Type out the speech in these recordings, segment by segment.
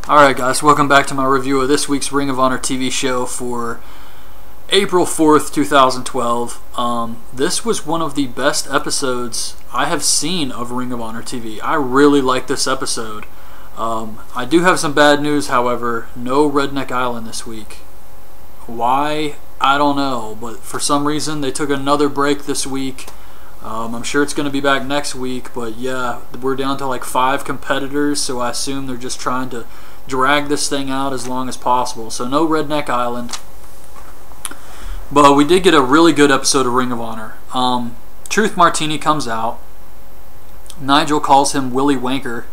Alright guys, welcome back to my review of this week's Ring of Honor TV show for April 4th, 2012. This was one of the best episodes I have seen of Ring of Honor TV. I really like this episode. I do have some bad news, however. No Redneck Island this week. Why? I don't know, but for some reason they took another break this week. I'm sure it's going to be back next week, but yeah, we're down to like 5 competitors, so I assume they're just trying to drag this thing out as long as possible. So no Redneck Island. But we did get a really good episode of Ring of Honor. Truth Martini comes out. Nigel calls him Willy Wanker,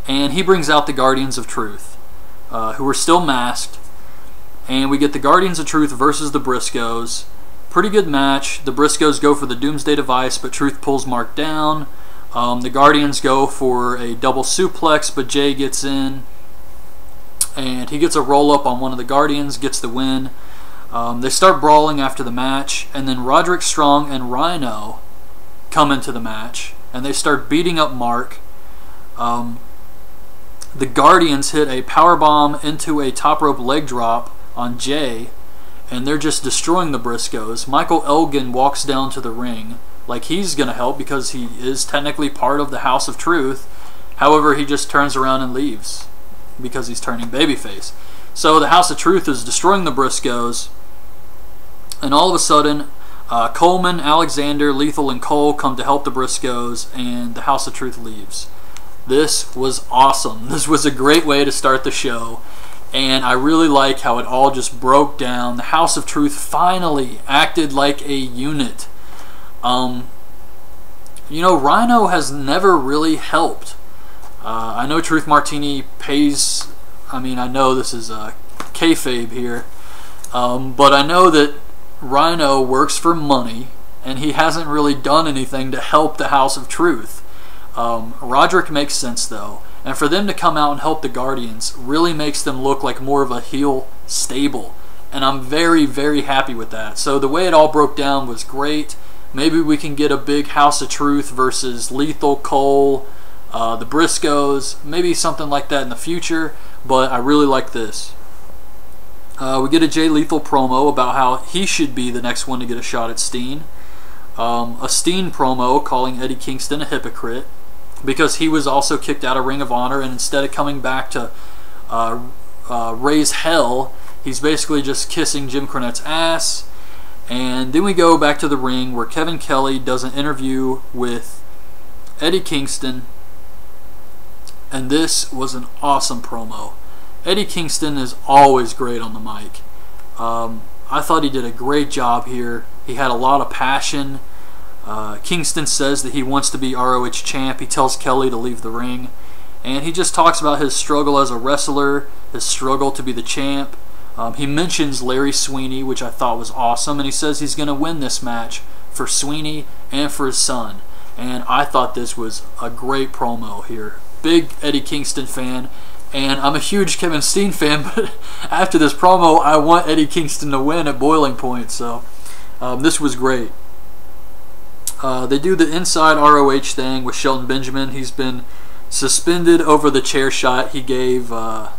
and he brings out the Guardians of Truth, who are still masked. And we get the Guardians of Truth versus the Briscoes. Pretty good match. The Briscoes go for the Doomsday Device, but Truth pulls Mark down. The Guardians go for a double suplex, but Jay gets in, and he gets a roll-up on one of the Guardians, gets the win. They start brawling after the match, and then Roderick Strong and Rhino come into the match, and they start beating up Mark. The Guardians hit a powerbomb into a top rope leg drop on Jay, and they're just destroying the Briscoes. Michael Elgin walks down to the ring like he's going to help because he is technically part of the House of Truth. However, he just turns around and leaves because he's turning babyface. So the House of Truth is destroying the Briscoes, and all of a sudden Coleman, Alexander, Lethal, and Cole come to help the Briscoes, and the House of Truth leaves. This was awesome. This was a great way to start the show. And I really like how it all just broke down. The House of Truth finally acted like a unit. You know, Rhino has never really helped. I know Truth Martini pays... I mean, I know this is kayfabe here. But I know that Rhino works for money, and he hasn't really done anything to help the House of Truth. Roderick makes sense, though. And for them to come out and help the Guardians really makes them look like more of a heel stable. And I'm very, very happy with that. So the way it all broke down was great. Maybe we can get a big House of Truth versus Lethal, Cole, the Briscoes. Maybe something like that in the future. But I really like this. We get a Jay Lethal promo about how he should be the next one to get a shot at Steen. A Steen promo calling Eddie Kingston a hypocrite, because he was also kicked out of Ring of Honor, and instead of coming back to raise hell, he's basically just kissing Jim Cornette's ass. And then we go back to the ring where Kevin Kelly does an interview with Eddie Kingston, and this was an awesome promo. Eddie Kingston is always great on the mic. I thought he did a great job here. He had a lot of passion. Kingston says that he wants to be ROH champ. He tells Kelly to leave the ring, and he just talks about his struggle as a wrestler, his struggle to be the champ. He mentions Larry Sweeney, which I thought was awesome, and he says he's going to win this match for Sweeney and for his son. And I thought this was a great promo here. Big Eddie Kingston fan, and I'm a huge Kevin Steen fan, but after this promo I want Eddie Kingston to win at Boiling Point, so this was great. They do the inside ROH thing with Sheldon Benjamin. He's been suspended over the chair shot he gave, I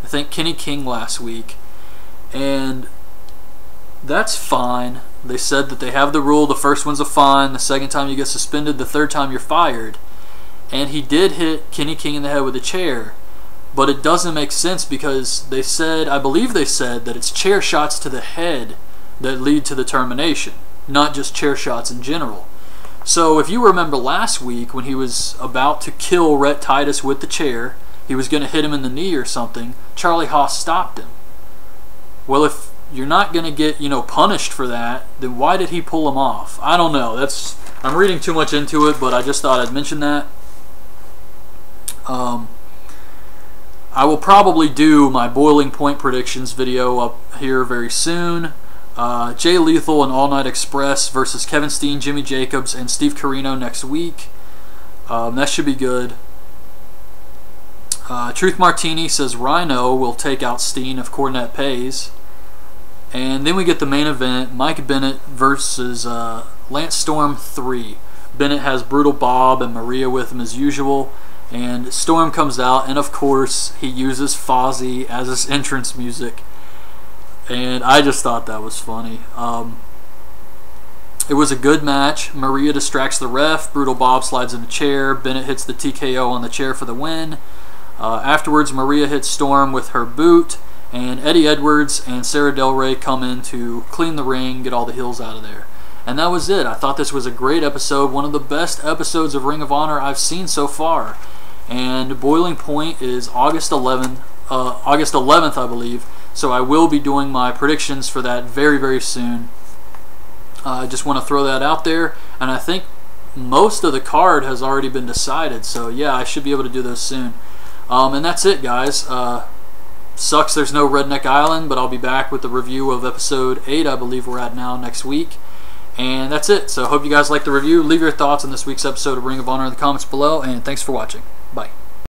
think, Kenny King last week. And that's fine. They said that they have the rule. The first one's a fine. The second time you get suspended. The third time you're fired. And he did hit Kenny King in the head with a chair. But it doesn't make sense because they said, I believe they said, that it's chair shots to the head that lead to the termination, not just chair shots in general. So if you remember last week when he was about to kill Rhett Titus with the chair, he was going to hit him in the knee or something, Charlie Haas stopped him. Well, if you're not going to get, punished for that, then why did he pull him off? I don't know. I'm reading too much into it, but I just thought I'd mention that. I will probably do my Boiling Point predictions video up here very soon. Jay Lethal and All Night Express versus Kevin Steen, Jimmy Jacobs, and Steve Corino next week. That should be good. Truth Martini says Rhino will take out Steen if Cornette pays. And then we get the main event, Mike Bennett versus Lance Storm 3. Bennett has Brutal Bob and Maria with him as usual. And Storm comes out, and of course he uses Fozzy as his entrance music, and I just thought that was funny. It was a good match. Maria distracts the ref. Brutal Bob slides in the chair. Bennett hits the TKO on the chair for the win. Afterwards, Maria hits Storm with her boot, and Eddie Edwards and Sarah Del Rey come in to clean the ring, get all the heels out of there. And that was it. I thought this was a great episode, one of the best episodes of Ring of Honor I've seen so far. And Boiling Point is August 11th, I believe. So I will be doing my predictions for that very, very soon. I just want to throw that out there, and I think most of the card has already been decided. So yeah, I should be able to do those soon. And that's it, guys. Sucks there's no Redneck Island, but I'll be back with the review of episode 8, I believe we're at now, next week. And that's it. So I hope you guys liked the review. Leave your thoughts on this week's episode of Ring of Honor in the comments below, and thanks for watching.